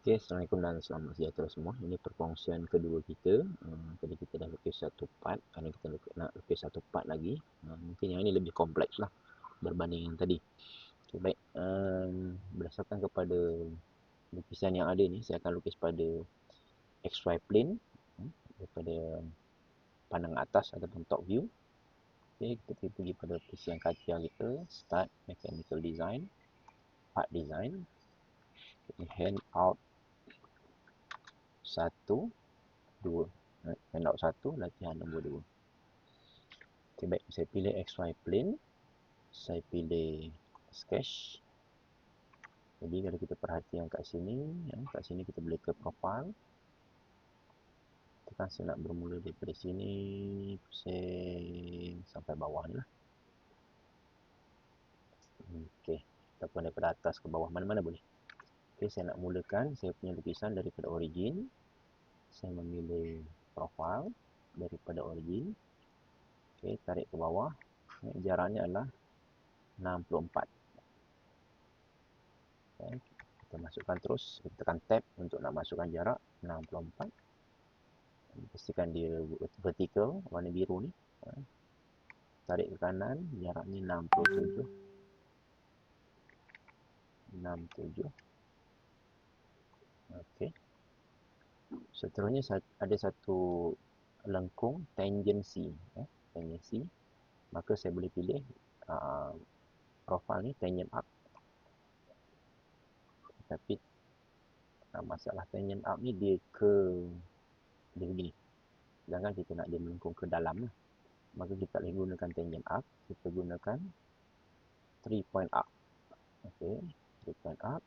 Okey, Assalamualaikum dan selamat sejahtera semua. Ini perkongsian kedua kita. Tadi kita dah lukis satu part, sekarang kita nak lukis satu part lagi. Mungkin yang ini lebih kompleks lah berbanding yang tadi. Okay, baik, berdasarkan kepada lukisan yang ada ni, saya akan lukis pada XY plane daripada pandang atas ataupun top view. Okay, kita pergi pada posisi yang kaca kita, start mechanical design, part design, hand out 1, 2, handout 1, latihan nombor 2. Okay, baik, saya pilih XY plane, saya pilih sketch. Jadi kalau kita perhatikan kat sini kita boleh ke profile. Tekan saya nak bermula daripada sini, pusing sampai bawah ni lah. Okey, ataupun daripada atas ke bawah, mana-mana boleh. Okey, saya nak mulakan saya punya lukisan daripada origin. Saya memilih profile daripada origin. Okey, tarik ke bawah. Jaraknya adalah 64. Okay. Kita masukkan terus, kita tekan tab untuk nak masukkan jarak 64. Pastikan dia vertical, warna biru ni. Tarik ke kanan, jaraknya 67. 67. Okey. Seterusnya ada satu lengkung tangency, tangency. Maka saya boleh pilih profile ni tangent up. Tapi masalah tangent up ni dia begini. Sedangkan kita nak dia melengkung ke dalam lah. Maka kita boleh gunakan tangent up. Kita gunakan 3 point up. Okey, 3 point up.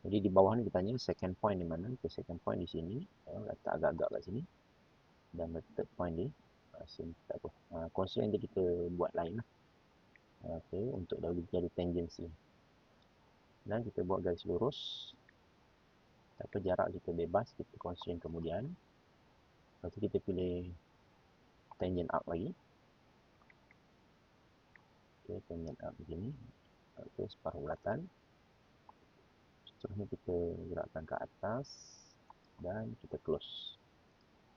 Jadi di bawah ni kita tanya second point di mana? Okay, second point di sini. Letak agak-agak kat sini. Dan third point di sini. Tak apa. Constraint nanti kita buat lain lah. Okey, untuk dahulu jadi tangency. Dan kita buat garis lurus. Tak apa, jarak kita bebas. Kita constraint kemudian. Lepas tu kita pilih tangent up lagi. Okey, tangent up begini. Okey, separuh bulatan. Seterusnya kita gerakkan ke atas. Dan kita close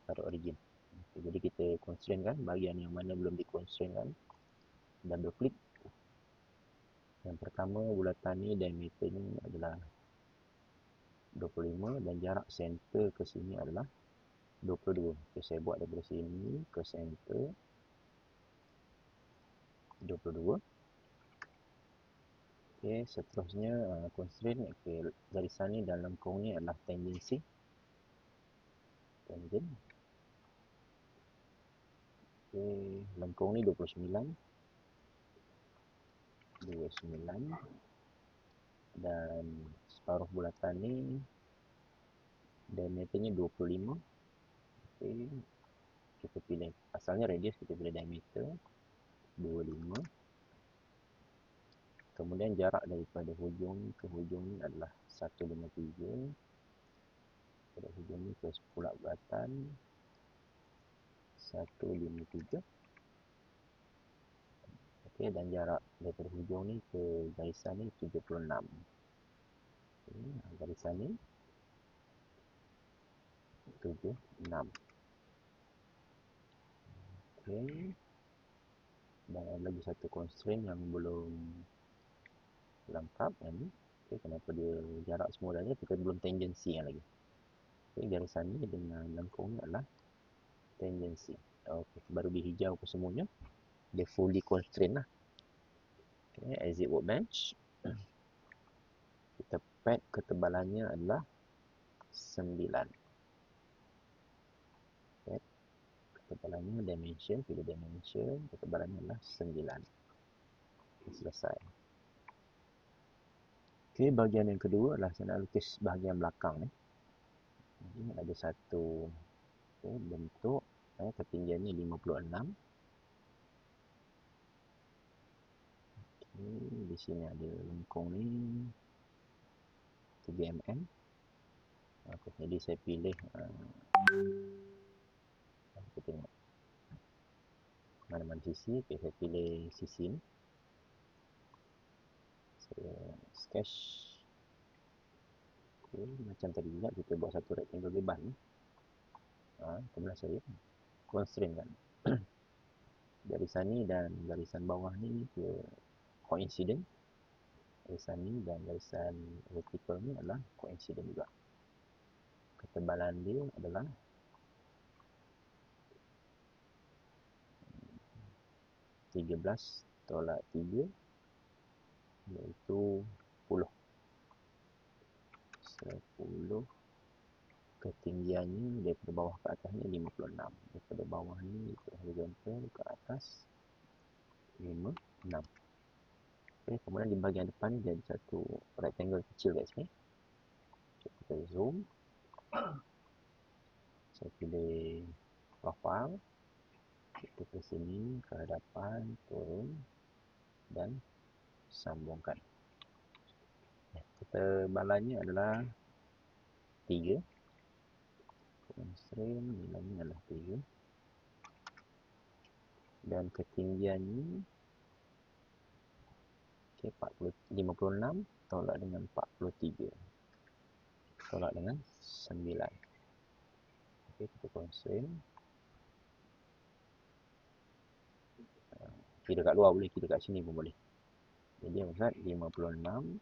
pada origin. Okay, jadi kita constraint kan bahagian yang mana belum di-constraint kan. Double click. Yang pertama bulatan ni diameter ni adalah 25 dan jarak center ke sini adalah 22. Okay, saya buat daripada sini ke center 22. Okay, seterusnya constraint. Okay, garisan ni dan lengkung ni adalah tangency. Tangent. Okay, lengkung ni 29. 29. Dan separuh bulatan ni diameternya 25. Okey, kita pilih asalnya radius, kita pilih diameter 25. Kemudian jarak daripada hujung ke hujung ni adalah 153. Dari hujung ni ke pulak bulatan 153. Okey, dan jarak daripada hujung ni ke garisan ni 76. Okey, garisan ni 76. Okey. Dan lagi satu constraint yang belum lengkap yang ni. Okey, kenapa dia jarak semua dah ni, kita belum tangency yang lagi. Okey, garisan ni dengan lengkung ni adalah tangency. Okey, baru dihijau ke semuanya. Dia fully constraint lah. Okey, exit workbench. Kita pad ketebalannya adalah 9. Okay. Ketebalannya dimension, pilih dimension, ketebalannya adalah 9. Selesai. Okey, bahagian yang kedua adalah saya nak lukis bahagian belakang ni. Ini ada satu bentuk, ketinggiannya 56. Okay, di sini ada lengkung ni 3 mm. Okay, jadi saya pilih kita tengok mana-mana sisi. Okay, saya pilih sisi ni. Saya sketch. Okay. Macam tadi juga kita buat satu rectangle bebas ni. Kemudian saya constrain kan. Garisan ni dan garisan bawah ni dia coincident. Garisan ni dan garisan vertical ni adalah coincident juga. Ketebalan dia adalah 13/3 iaitu 10. Ketinggiannya daripada bawah ke atas ni 56. Daripada bawah ni daripada horizontal ke atas 56. Okay, kemudian di bahagian depan ni jadi satu rectangle kecil kat sini. Kita zoom. Saya pilih profile. Kita ke sini, ke hadapan, turun dan sambungkan. Ketebalannya adalah 3. Constraint nilainya adalah 3. Dan ketinggiannya 56 tolak dengan 43. Tolak dengan 9. Okey, kita constraint. Kira kat luar boleh, kira kat sini pun boleh. Jadi maksud 56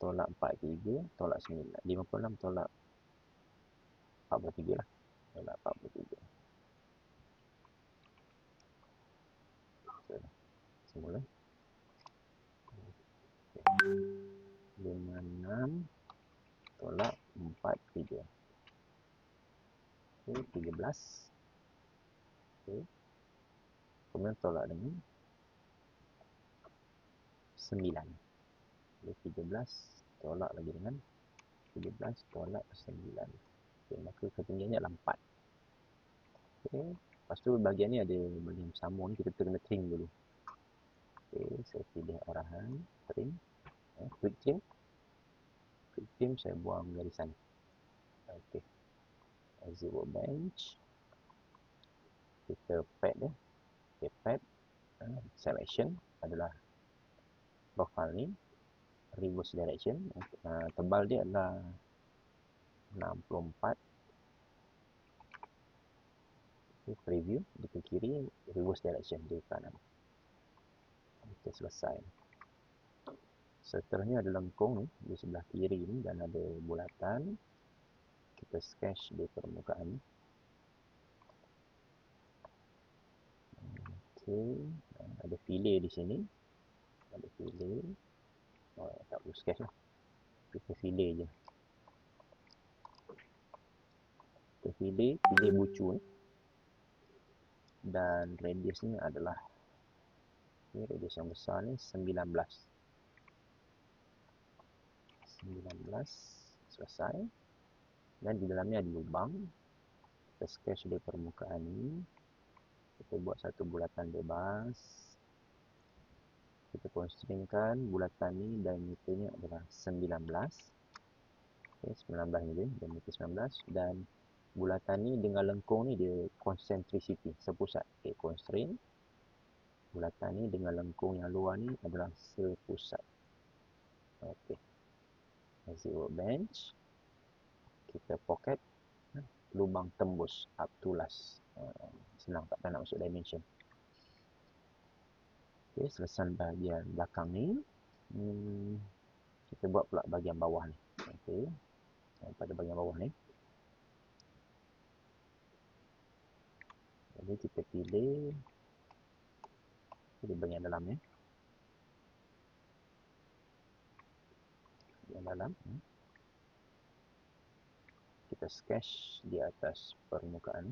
tolak 43 tolak 9. 56 tolak 43 lah. Tolak 43. Semula. 56 tolak 43. Okey, 13. Okey. Kemudian tolak dengan 9. Jadi 13 tolak lagi dengan 13 tolak 9. Okey, maka ketinggiannya adalah 4. Okey. Lepas tu bahagian ni ada bahagian sambung ni kita kena trim dulu. Okey, saya pilih arahan trim. Quick trim. Quick trim saya buang garisan. Okey. Exit workbench. Kita pad dia. Okey, pad. Selection adalah profile ni. Reverse direction. Tebal dia adalah 64. Okay, preview di kiri, reverse direction di kanan. Okey, selesai. Seterusnya ada lengkung ni di sebelah kiri ni dan ada bulatan. Kita sketch di permukaan ni. Okey, ada fillet di sini. Ada fillet. Tak perlu sketch lah. Kita fillet je. Kita fillet bucu ni. Dan radiusnya adalah radius yang besar ni 19. 19 selesai. Dan di dalamnya ada lubang. Kita sketch di permukaan ni. Kita buat satu bulatan bebas. Kita constrainkan bulatan ni diameternya adalah 19. Okay, 19 ni dia, diameter 19. Dan bulatan ni dengan lengkung ni dia concentricity, sepusat. Okay, constraint. Bulatan ni dengan lengkung yang luar ni adalah sepusat. Okey. Exit workbench. Kita pocket. Lubang tembus up to last. Senang, tak nak masuk dimension. Okey, selesai bahagian belakang ni. Kita buat pula bahagian bawah ni. Okey. Pada bahagian bawah ni. Jadi kita pilih bahagian dalam ni. Bahagian dalam. Kita sketch di atas permukaan.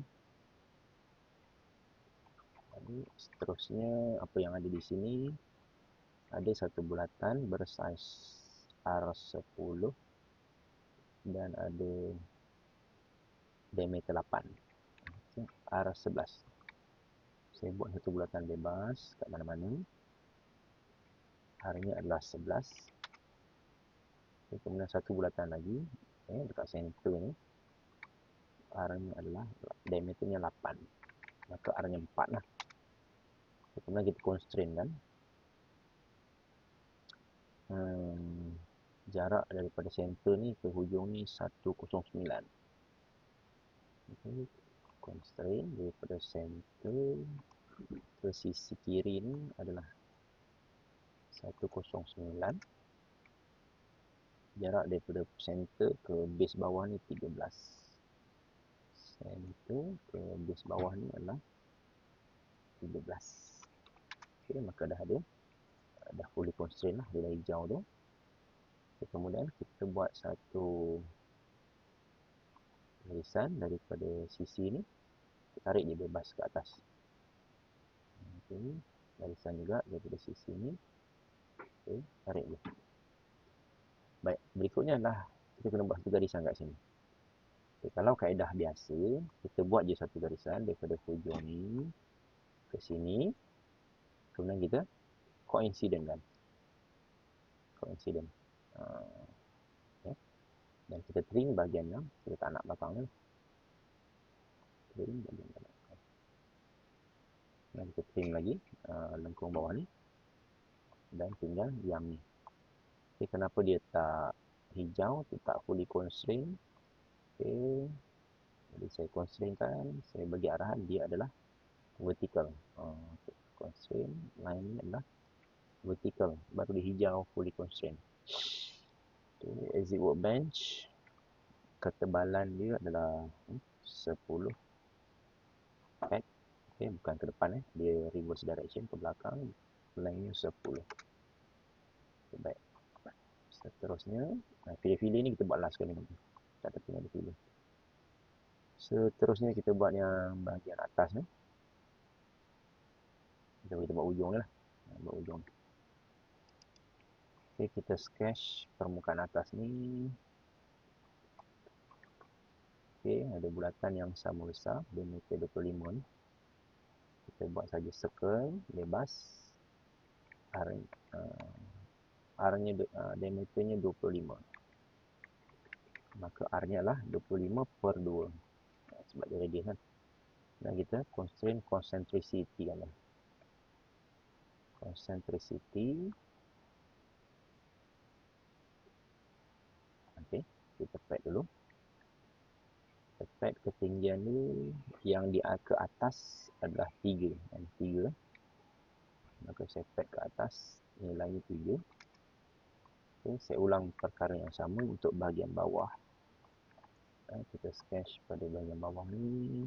Jadi seterusnya apa yang ada di sini, ada satu bulatan bersaiz R10 dan ada diameter 8. Okay, R11. Saya buat satu bulatan bebas kat mana-mana. R-nya adalah 11. Okay, kemudian satu bulatan lagi dekat center ni. R-nya adalah diameternya 8. Maka R-nya 4 lah. Kemudian kita constrain kan. jarak daripada center ni ke hujung ni 109. Okay. Constraint daripada center ke sisi kiri ni adalah 109. Jarak daripada center ke base bawah ni 13. Center ke base bawah ni adalah 13. Okay, maka dah fully constraint lah, dia dah hijau tu. Okay, kemudian kita buat satu garisan daripada sisi ni, tarik dia bebas ke atas. Okay, garisan juga daripada sisi ni, okay, tarik dia. Baik, berikutnya adalah kita kena buat satu garisan kat sini. Okay, kalau kaedah biasa, kita buat je satu garisan daripada hujung ni ke sini, kemudian kita coincident kan. Coincident. Okay. Dan kita trim bahagian yang kita tak nak belakang ni. Trim bahagian belakang. Dan kita trim lagi lengkung bawah ni. Dan tinggal yang ni. Okay, kenapa dia tak hijau, dia tak fully constraint. Okay. Jadi saya constraint kan, saya bagi arahan dia adalah vertical. Okay. Constraint line ni adalah vertical, baru dia hijau fully constraint. Okay. Exit workbench, ketebalan dia adalah 10 pad. Okay, bukan ke depan dia reverse direction ke belakang, lengthnya 10. Okay, baik. Seterusnya, fillet-fillet ni kita buat last sekali nanti. Tak tepi ada fillet. Seterusnya kita buat yang bahagian atas ni. Kita buat ujung ni lah. Buat ujung. Okay, kita sketch permukaan atas ni. Okay, ada bulatan yang sama besar, diameter 25 ni. Kita buat saja circle, bebas. R-nya, diameternya 25. Maka R-nya adalah 25 per 2. Sebab dia radius kan. Dan kita constraint concentricity kan. Concentricity. Okay, kita pad dulu. Kita pad ketinggian ni yang di ke atas adalah 3. 3. Maka saya pad ke atas, nilainya 3. Okay, saya ulang perkara yang sama untuk bahagian bawah. Kita sketch pada bahagian bawah ni.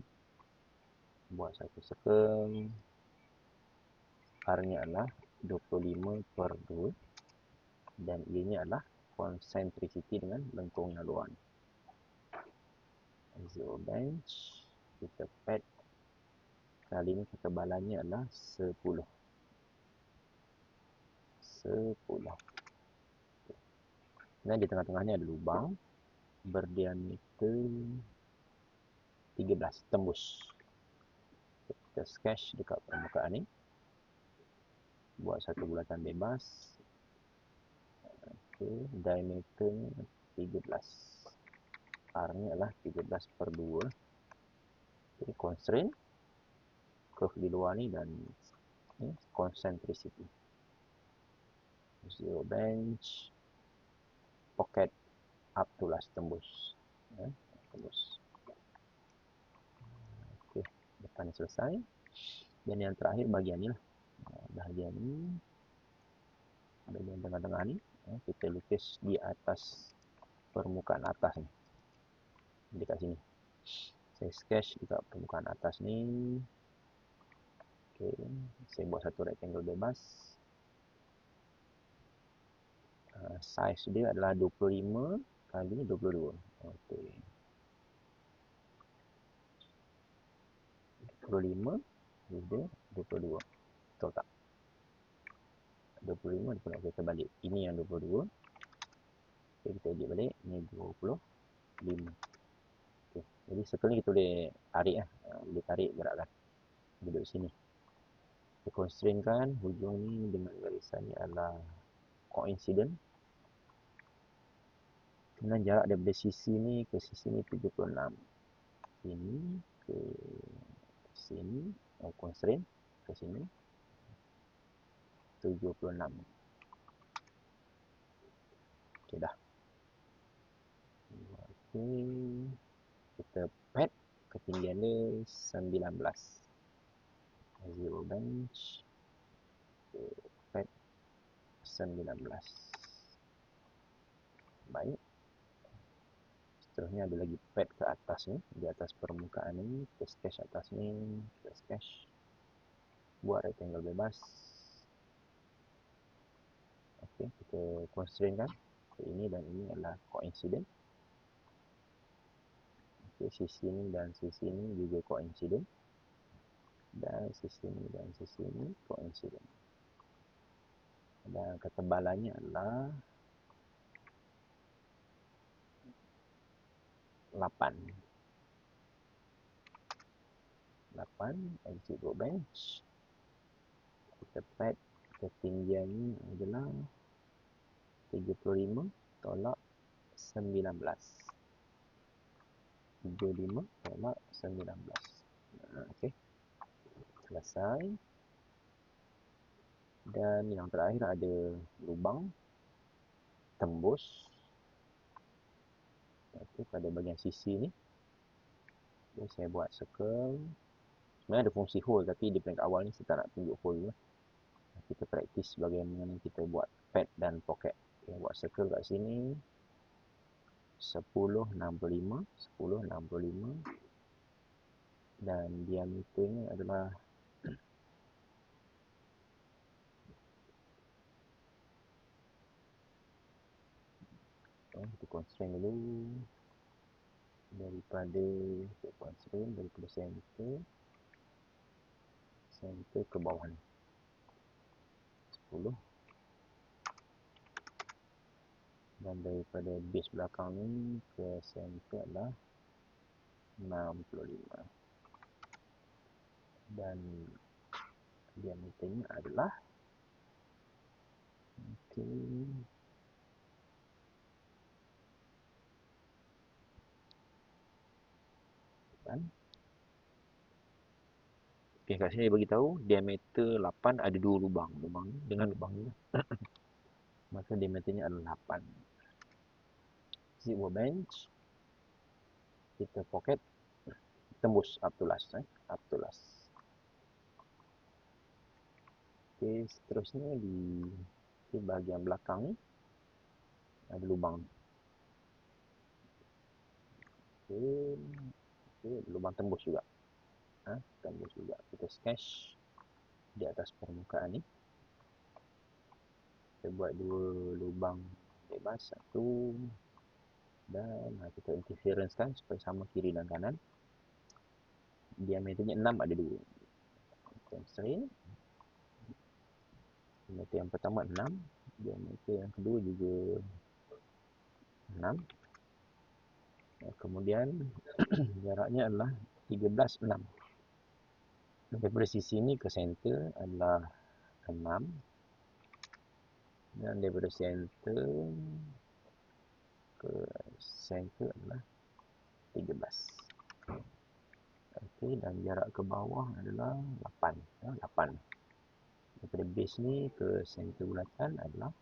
Buat satu circle. R-nya adalah 25 per 2. Dan ianya adalah concentricity dengan lengkung yang luar ni. Zero bench. Kita pad. Kali ni ketebalannya adalah 10. 10. Dan di tengah-tengah ni ada lubang berdiameter 13, tembus. Kita sketch dekat permukaan ni. Buat satu bulatan bebas. Okay, diameternya 13. R-nya adalah 13 per 2. Okay, constraint. Curve di luar ni dan concentricity. Zero bench. Pocket up to last, tembus. Tembus. Okay, depan selesai. Dan yang terakhir bahagian ni lah. Bahagian ni. Bahagian tengah-tengah ni. Kita lukis di atas permukaan atas ni. Dekat sini. Saya sketch dekat permukaan atas ni. Okay. Saya buat satu rectangle bebas. Size dia adalah 25 kali 22. Okay. 25 dia 22. Betul tak? 25 kita balik. Ini yang 22. Okay, kita edit balik. Ini 25. Okay. Jadi circle ni kita boleh tarik lah. Boleh tarik gerakkan. Duduk sini. Kita constraint kan hujung ni dengan garisan ni adalah coincident. Kemudian jarak daripada sisi ni ke sisi ni 76. Sini ke sini. Constraint ke sini. 76. Okay. Okey dah. Okey. Kita pad ketinggian dia 19. Zero bench. Okay, pad 19. Baik. Seterusnya ada lagi pad ke atas ni, di atas permukaan ni, kita sketch atas ni, kita sketch. Buat rectangle bebas. Okey, kita constrain kan. Ini dan ini adalah coincident. Okey, sisi ni dan sisi ni juga coincident. Dan sisi ni dan sisi ni coincident. Dan ketebalannya adalah 8. 8 exit workbench. Kita pad ketinggiannya adalah 35 tolak 19. 35 tolak 19. Okey. Selesai. Dan yang terakhir ada lubang tembus. Okey, pada bahagian sisi ni. Okay, saya buat circle. Sebenarnya ada fungsi hole tapi di peringkat awal ni saya tak nak tunjuk hole lah. Kita praktis bagaimana kita buat pad dan pocket. Okay, buat circle kat sini. 1065 dan diameternya adalah kita constrain dulu daripada center ke bawah ni 10 dan daripada base belakang ni ke center adalah 65 dan diameternya adalah kan. Okey, kat sini dia bagi tahu diameter 8 ada 2 lubang. Lubang ni dengan lubang ni. Maka diameternya adalah 8. Zip workbench. Kita pocket tembus up to last, up to last. Okey, seterusnya di bahagian belakang ni ada lubang. Okey, lubang tembus juga. Tembus juga. Kita sketch di atas permukaan ni. Kita buat 2 lubang bebas, satu dan kita interference kan supaya sama kiri dan kanan. Diameternya 6 ada 2. Constraint. Diameter yang pertama 6, diameter yang kedua juga 6. Kemudian jaraknya adalah 13,6. Daripada sisi ni ke center adalah 6 dan daripada center ke center adalah 13. Okey, dan jarak ke bawah adalah 8. 8. Daripada base ni ke center bulatan adalah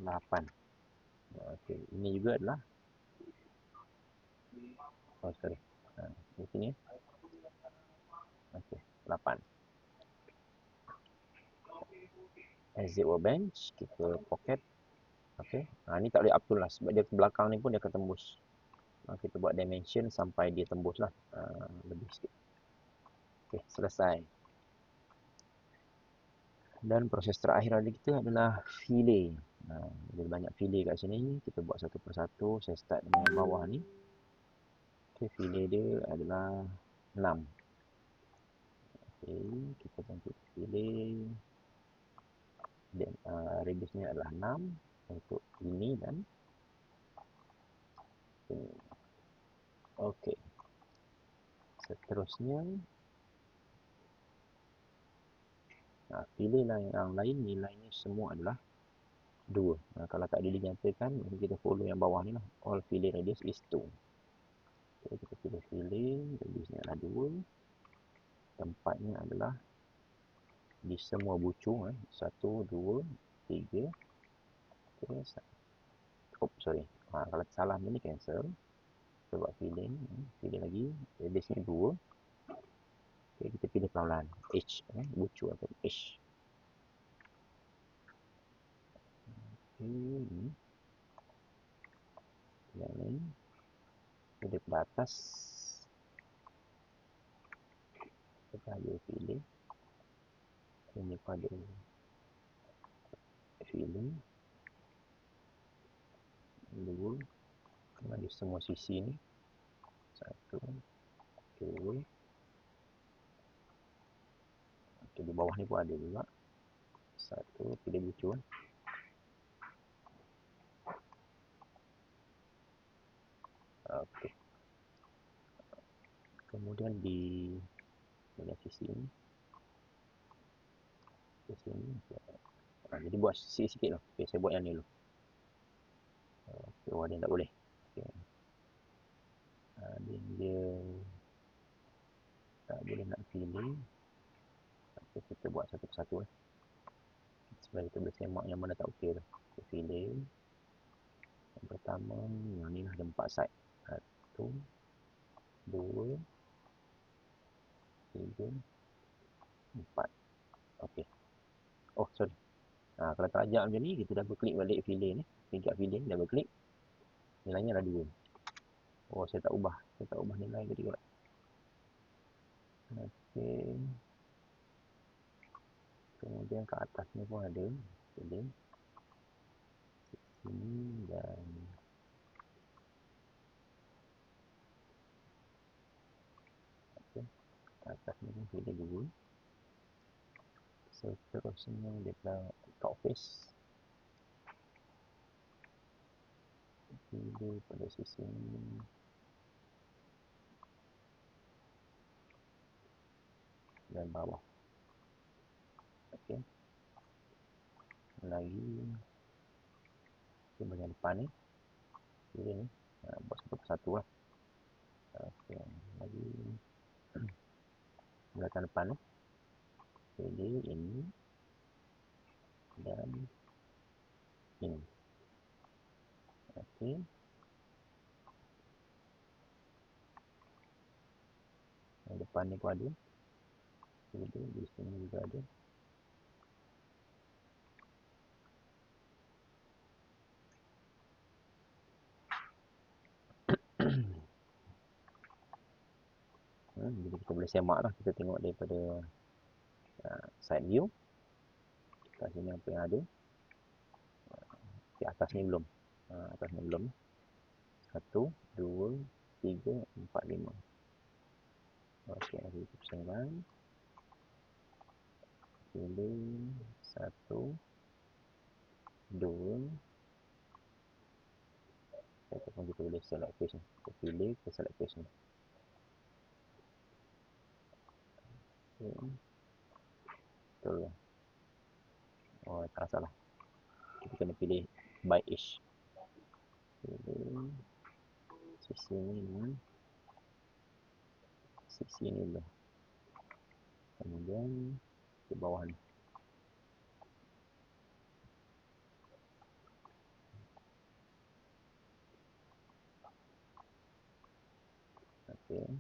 8. Okey, ini juga adalah sorry. Di sini. Okey, 8. Exit workbench, kita pocket. Okey. Ni tak boleh up to last sebab dia ke belakang ni pun dia akan tembus. Kita buat dimension sampai dia tembus lah. Lebih sikit. Okey, selesai. Dan proses terakhir lagi kita adalah fillet. Ada banyak fillet kat sini. Kita buat satu persatu. Saya start dengan yang bawah ni. Okey, fillet dia adalah 6. Okey, kita bentuk fillet. Dan radiusnya adalah 6 untuk ini dan ini. Okey. Seterusnya fillet yang lain nilainya semua adalah 2. Kalau tak ada dinyatakan, kita follow yang bawah ni lah. All fillet radius is 2. Okay, kita pilih fillet, radiusnya adalah 2. Tempatnya adalah di semua bucu. 1, 2, 3. Okay, sorry. Kalau salah ni cancel. Kita buat filling. Filling lagi. Base ni 2. Okay, kita pilih pelan-pelan. H. Bucu atau H. Okay. Yang ni. Kita ke atas. Kita ada filling. Ini pada filling. 2. Di semua sisi ni. 1. 2. Okay, di bawah ni pun ada juga. 1. Pilih bucu. Okay. Kemudian di sisi ni. Sisi ni. Jadi buat sikit-sikit lah. Okay, saya buat yang ni dulu. Okay, dia tak boleh. Okay. Dia tak boleh nak pilih. Okay, kita buat satu persatu lah. Supaya kita boleh semak yang mana tak okey tu. Kita pilih. Yang pertama, yang ni ada 4 side. 1, 2, 3, 4. Okey. Oh, sorry. Kalau terajak macam ni, kita double klik balik filling ni. Tingkat filling, double klik. Nilainya dah 2. Oh, saya tak ubah. Saya tak ubah nilai tadi kot. Okey. Kemudian ke atas ni pun ada. Filling. Sini dan okey. Atas ni pun filling dulu. Seterusnya dia top face. Pilih pada sisi ni. Dan bawah. Okey. Lagi bahagian depan ni. Pilih ni. Buat satu persatu lah. Okey. Lagi belakang depan ni. Pilih ini. Dan ini. Okey. Yang depan ni pun ada. Pilih di sini juga ada. Jadi kita boleh semak lah. Kita tengok daripada side view. Kat sini apa yang ada. Di atas ni belum. Atas ni belum. 1, 2, 3, 4, 5. Okey, kita pusingkan. Pilih 1, 2. Ataupun kita boleh select face ni. Kita pilih, kita select face ni. Okay. Betul. Oh, tak salah. Kita kena pilih by each. Pilih sisi ni. Sisi ni dulu. Kemudian di bawah ni. Okey.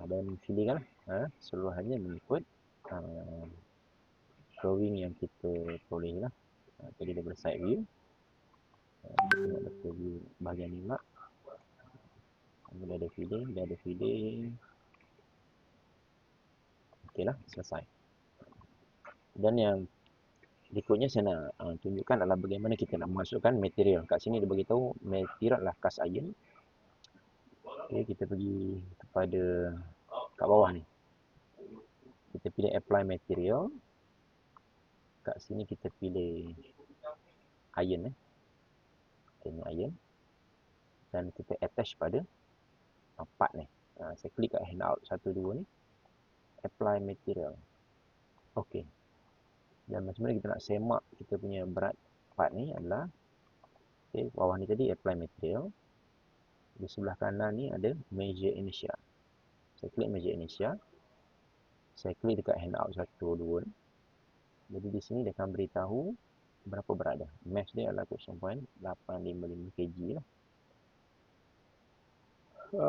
Dan pilihkan seluruhannya mengikut drawing yang kita peroleh lah. Tadi daripada side view. Kita tengok daripada view bahagian ni pula. Dia ada filling, dia ada filling. Okey lah, selesai. Dan yang berikutnya saya nak tunjukkan adalah bagaimana kita nak masukkan material. Kat sini dia beritahu material adalah cast iron. Okay, kita pergi kepada kat bawah ni. Kita pilih apply material. Kat sini kita pilih iron. Okay, ni iron. Dan kita attach pada part ni. Saya klik kat handout 1, 2 ni. Apply material. Okey. Dan macam mana kita nak semak kita punya berat part ni adalah okay, bawah ni tadi apply material. Di sebelah kanan ni ada measure inertia. Saya klik measure inertia. Saya klik dekat handout 1, 2. Jadi di sini dia akan beritahu berapa berat dia. Mass dia adalah 0.855 kg lah.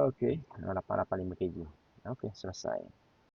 Okey, 885 kg. Okey, selesai.